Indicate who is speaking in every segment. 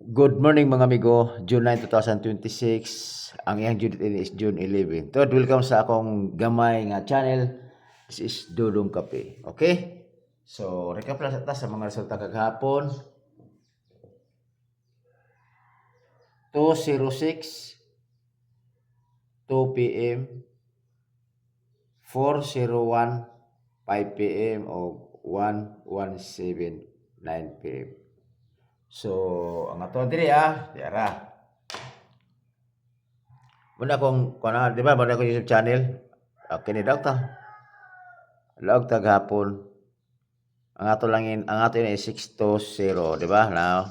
Speaker 1: Good morning mga amigo, June 9, 2026. Ang iyang due date is June 11. Tod, welcome sa akong gamay nga channel. This is Dudong Kape. Okay? So, recap lang sa mga resulta kagahapon. 2:06, 2 p.m., 4:01, 5 p.m. o 1:17, 9 p.m. So, ang ato diri diara. Muna kung di ba, muna akong YouTube channel. Okay ni daw ta. Log taghapon. Ang ato ini is 620, di ba? Now,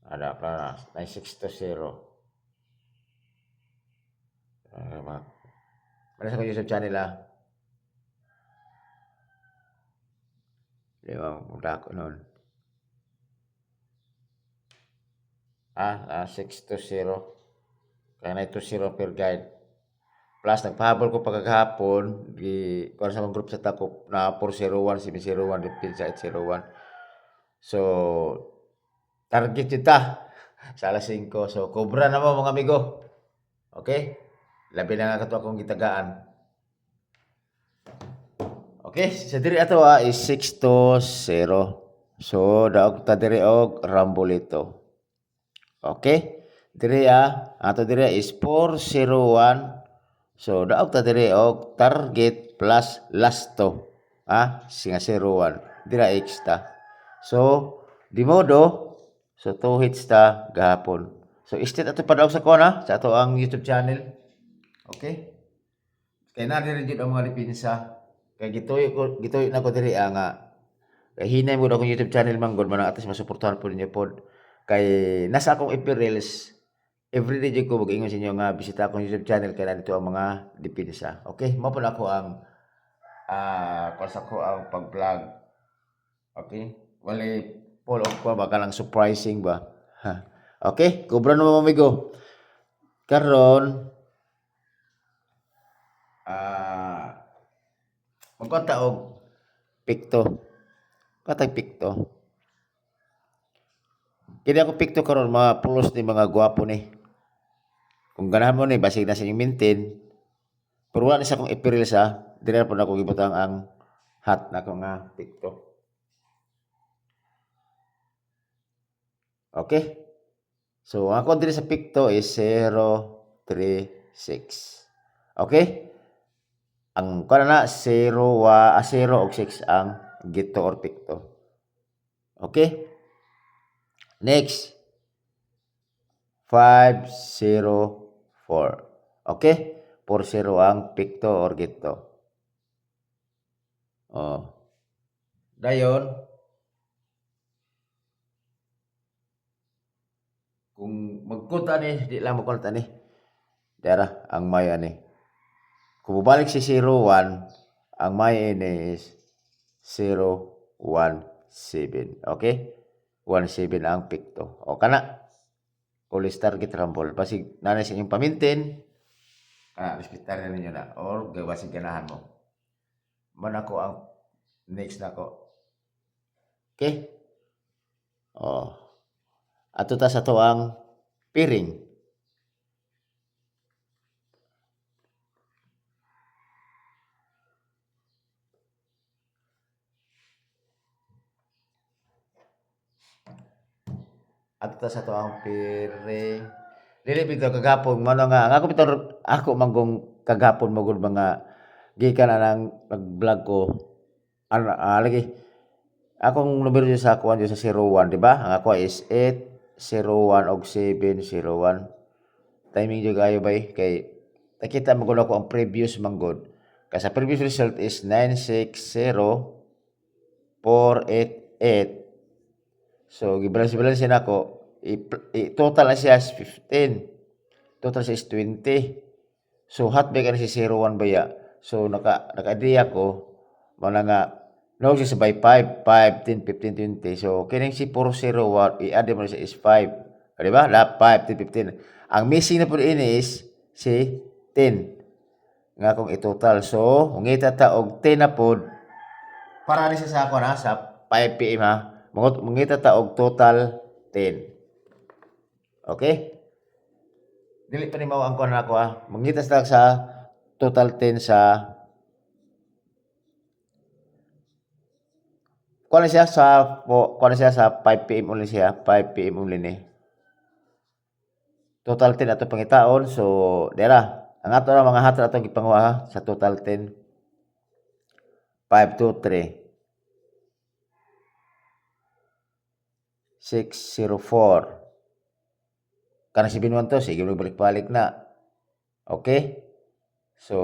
Speaker 1: ada pa na 620. Mana sa YouTube channel Di ba, muna ko nun. 620. Kaya na ito 0 per guide. Plus, nagpahabol ko pagkagahapon, kung sa mga group sa takop na 401, 701, repeat sa 801. So, target kita sa alas 5. So, kubra na mo mga amigo. Okay? Labi na nga kato akong gitagaan. Okay, sa diri ato is 620. So, daog ta diri og rambolito. Okay? Diri ato diri is 401. So, daog ta diri og target plus lasto. Singa 01. Dira extra. So, di modo, so 2 hits ta gahapon. So, istit ato padaog sa kuha sa ato ang YouTube channel. Okay? Kaya na diri jud ang mga dipinsa. Kaya gituyo na ko diri nga. Kaya hinay mo akong YouTube channel manggod man atas masuportahan po ninyo pod. Kay nasa akong FB Reels, everyday jud ko mag-ingon sa inyo nga bisita akong YouTube channel kaya dito ang mga dipinsa. Okay? Mao po ako ang sa ko ang pag-vlog. Okay? Wala follow up ko baka lang surprising ba. Okay? Kubra na mo amigo. Karon magkonta og pikto. Katay pikto. Kini ako pikto karon mga pulos ni mga gwapo ni. Kung ganahan mo ni basig na sa inyong maintain. Pero wala sa akong April dire po na ako gibutang ang hat na ko nga pikto. Okay? So, ako dire sa pikto is 0, 3, 6. Okay? Ang kana na 0 og 6 ang gito or pikto. Okay? Next. 5, 0, 4. Okay? 4-0 ang pikto or gito. Dayon, kung magkunta ni, di lang magkunta ni. Dara, ang may ani. Kung bubalik si 0-1, ang may ini is 0-1-7. Okay? 1-7 ang pikto. O kana, ulis target rumble. Pasig nanay sa inyong pamintin, respetar na ninyo na. Or gawasig ganahan mo. Man ako ang next na ko. Okay? Ato ta sa to ang piring. Ato ta sa to ang piring. Dili bitaw kagapon mo nga ako bitaw ako manggong kagapon mo gud mga gikan na nang nag-vlog ko. Lagi akong numero sa kuan sa 01, di ba? Ang ako is 8, 01 og 7, 01. Timing jud kayo bay kay nakita mo gud ako ang previous manggod. Kay sa previous result is 960 488. So gibalance na ako. Total na siya is 15. Total siya is 20. So hot ba ka na si 01 baya. So naka-idea ko mana nga no siya sabay 5, 5, 10, 15, 20. So kining si 401 i-add mo siya is 5. Di ba? 5, 10, 15. Ang missing na po ini is si 10. Nga kung i-total. So, mungita ta og 10 na po para ni sa ako na sa 5 PM Mungita ta og total 10. Okay? Dili pa ni mao ang kuan ako Mangitas lang sa total 10 sa kuan siya sa 5 PM only siya, 5 PM only ni. Total 10 ato pangitaon so dira. Ang ato ra mga hatod atong gipanguha sa total 10. 5 2 3 604. Kana si Binwan to, sige mo balik-balik na. Okay? So,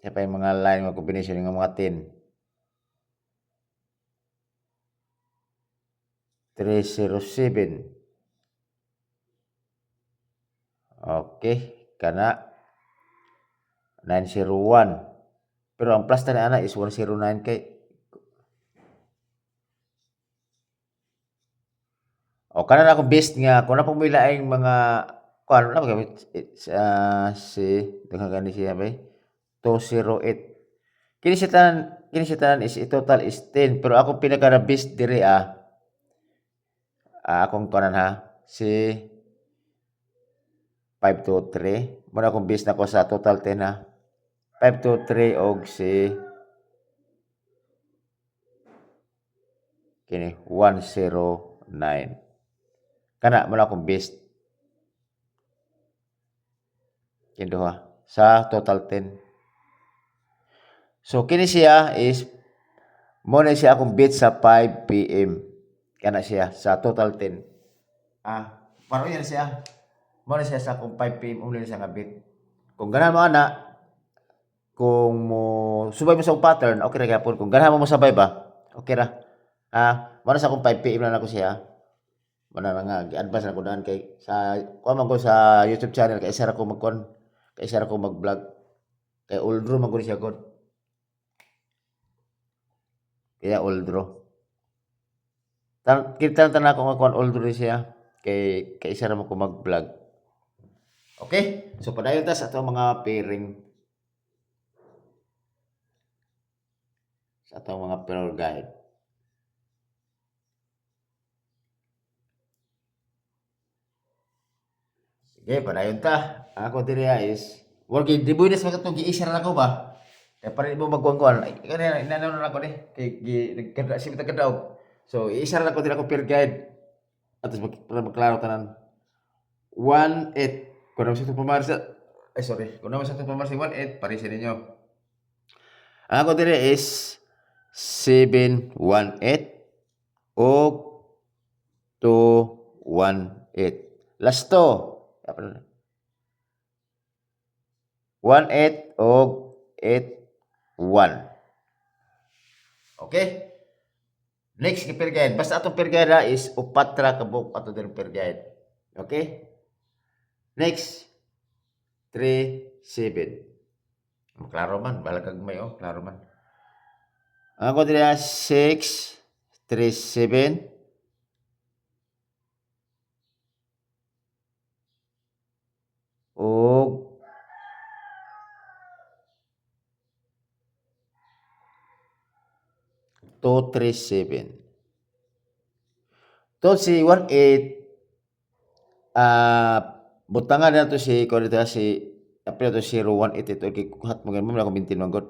Speaker 1: siya pa yung mga line, mga combination ng mga 10. 307. Okay, kana 901. Pero ang plus na ana is 109 kay. O kana na akong best nga kung na pumila ay mga kuan na magamit si dengan gani siya ba 208. Kini siya tanan is total is 10 pero ako pinaka best diri akong kuanan si 523 muna akong base na ko sa total 10 523 og si kini 109 kana muna akong base kinduha sa total 10. So kini siya is muna siya akong bid sa 5 PM kana siya sa total 10. Paro yan siya. Muna siya sa akong 5 PM uli siya nga bid. Kung ganahan mo ana, kung mo subay mo sa pattern, okay ra gyapon. Kung ganahan mo sabay ba, okay ra. Muna sa akong 5 PM lang ako siya. Muna na nga gi-advance na ko daan kay sa kuha man ko sa YouTube channel kay isa ra ko magkon, kay isa ra ko mag-vlog. Kay old draw man ko siya god. Kaya old draw. Kita tanan ako nga kuan old draw siya kay isa ra man ko mag-vlog. Okay? So padayon ta sa ato mga pairing. Sa ato mga pair guide. Sige, padayon ta. Ako diri is working di buinas man katong gi-share na ko ba? Kaya pa rin mo magkuhan-kuhan. Ay, kanina, inanaw na ako kay nagkada, simita kadaog. So, i-share na ko din ako per guide. At para magklaro tanan. 1-8. Kung naman sa itong pamarsa, ay sorry. Kung naman sa itong pamarsa, 1-8, parisin ninyo. Ang ako din is 7-1-8 o 2-1-8. Last to. 1-8 o 8-1. Okay? Next per guide. Basta atong per guide is upat ra ka book ato din per guide. Okay? Next 3-7. Klaro man, balagag may klaro man. Ako diri 6-3-7. O 2-3-7. To si 1-8 butangan na to si ko dito si apil to 0-1-8 ito kuhat mo ganun mo ako bintin manggot.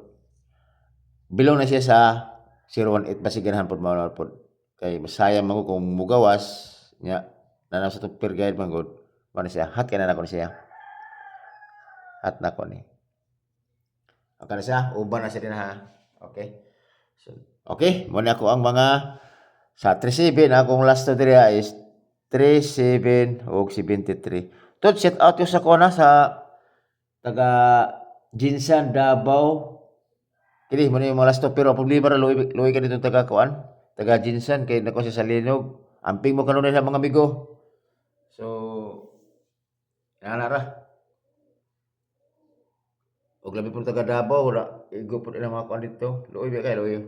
Speaker 1: Bilong na siya sa 0-1-8 basi ganahan pod mao pod kay masayang man ko kung mugawas nya nanaw sa to per guide manggot man siya hat kana na ko siya. Hat na ko ni. Okay na siya, uban na siya din Okay. So, okay, muna ako ang mga sa 3-7 akong last to diri is 3-7 og 73. Tot set out ko sa kona sa taga Jinsan Davao. Kini mo ni mo last to pero problema ra luoy ka dito taga kuan. Taga Jinsan kay nako sa Salinog. Amping mo kanunay sa mga amigo. So ana ra. Og labi po taga Davao ra igo po ila mga kuan dito. Luoy ba kay luoy.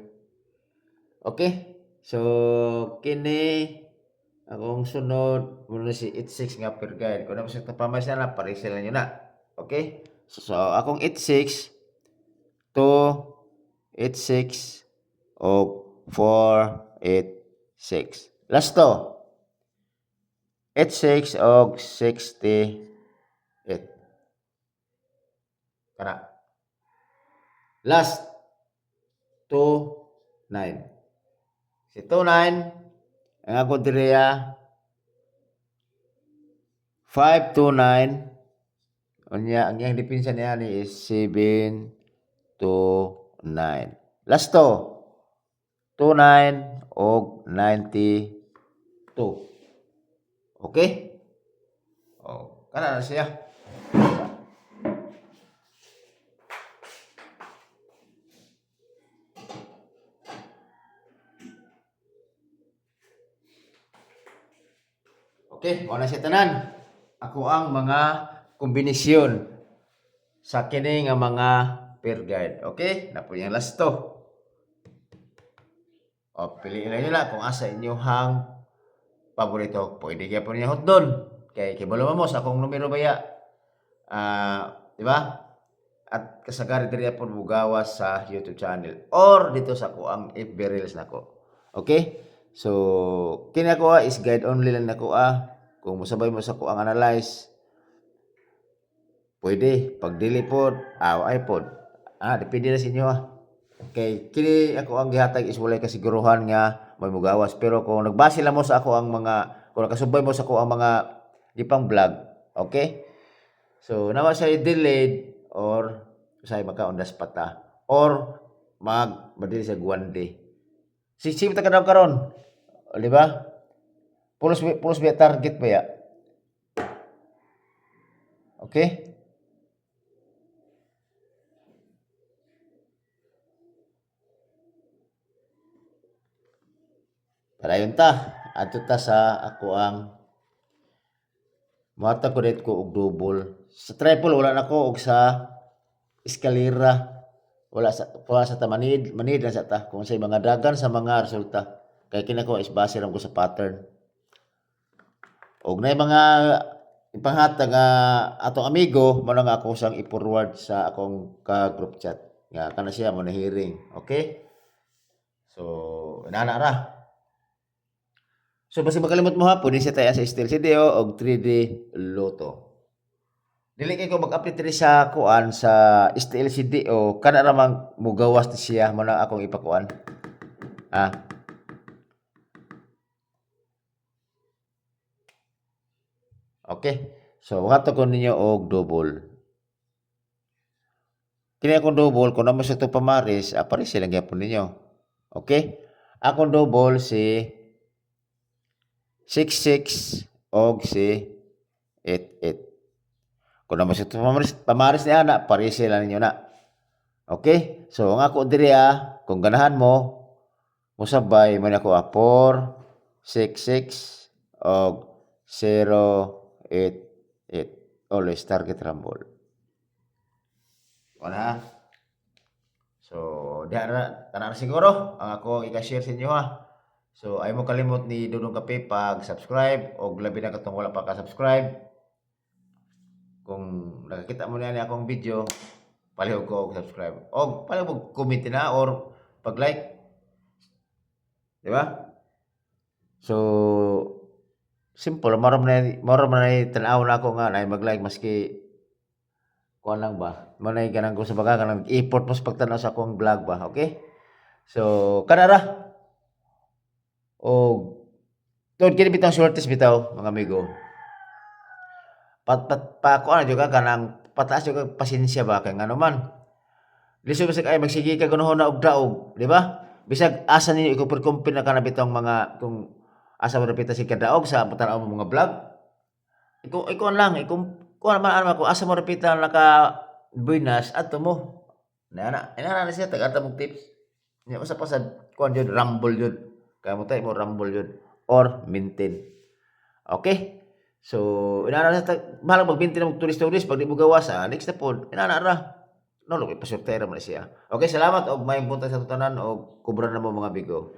Speaker 1: Okay? So kini akong sunod muna si 86 nga per guide. Kung naman sa tapamas na parisel nyo na. Okay? So akong 86 2 86 o 4 8 6. Last to. 86 og 68. Kana. Last 29. Si 29 ang ako diriya 529. Unya ang iyang depensa niya ni is 729. Last to 29 og 92. Okay? Oh, kana na siya. Okay, mo na siya tanan. Ako ang mga kombinasyon sa kini nga mga pair guide. Okay? Na po yung last to. O, piliin na nyo na kung asa inyohang paborito. Pwede kaya po niya hot doon. Kay kibalo mo sa akong numero baya. Di ba? At kasagari diri po mugawas sa YouTube channel or dito sa ko ang FB Reels nako. Okay? So, kini ako is guide only lang nako Kung musabay mo sa ko ang analyze, pwede. Pag dili pod, iPod. Depende na sa inyo Okay, kini ako ang gihatag is walay kasiguruhan nga may mugawas. Pero kung nagbase lang mo sa ako ang kung nakasubay mo sa ako ang mga gipang vlog, okay? So, nawa siya delayed or say maka on the spot or madili sa guwande. Sisip ta kadaw karon. O, di ba? Pulos biya target ba ya? Okay? Padayon ta. Adto ta sa ako ang mata ko ko og double. Sa triple wala na ko og sa eskalera. Wala sa manid na sa ta kung sa mga dagan sa mga resulta. Kay kinako is base lang ko sa pattern. Og nay mga ipanghatag nga atong amigo mo na nga ako sang i-forward sa akong ka group chat. Nga kana siya mo na hearing. Okay? So, inana ra. So, basta makalimot mo pwede siya tayo sa Steel CDO o 3D Lotto. Dili kay ko mag-update diri sa kuan sa Steel CDO, kana ramang mugawas ni siya mo na akong ipakuan. Okay. So, wato ko ninyo og double. Kini akong double, kung naman sa ito pamaris, paris silang yapon ninyo. Okay? Akong double si 66 og si 88. Kung naman sa ito pamaris ni ana, paris sila ninyo na. Okay? So, ang ako diri kung ganahan mo, musabay mo na ako 4, 6, 6, og 0, 8, 8. Always target rumble. Wala. So, tanan siguro ang ako i-share sa inyo So, ay mo kalimot ni Dudong Kape pag-subscribe o labi na katong wala pa ka-subscribe. Kung nakakita mo na akong video, palihog ko og subscribe. O palihog comment na or pag-like. Di ba? So, simple. Maram na tanaw na ako nga na mag-like maski kuan lang ba? Manay ganang ko sa baga kanang effort mo sa pagtanaw sa akong vlog ba, okay? So, kanara. O tod kini bitang shortest bitaw mga amigo. Kuan jud ka kanang pataas jud ka pasensya ba kay ngano man. Lisod bisag ay magsige ka ganohon na og daog, di ba? Bisag asa ninyo iko-perkumpin na kana bitong mga kung asa mo repita si kadaog sa pagtanaw mo mga vlog. Ikuan lang, kuan man ko asa mo repita naka buinas ato mo. Ina na siya tagata mong tips. Nya usa pa sa kuan jud rumble jud. Kaya mo tayo mo rumble yun. Or maintain. Okay? So, inana na mahal mag-maintain ng tulis-tulis. Pag di mo gawas, next na po, inana na. No, pasurtera mo na siya. Okay, salamat. O may punta sa tutanan o kubra na mo mga bigo.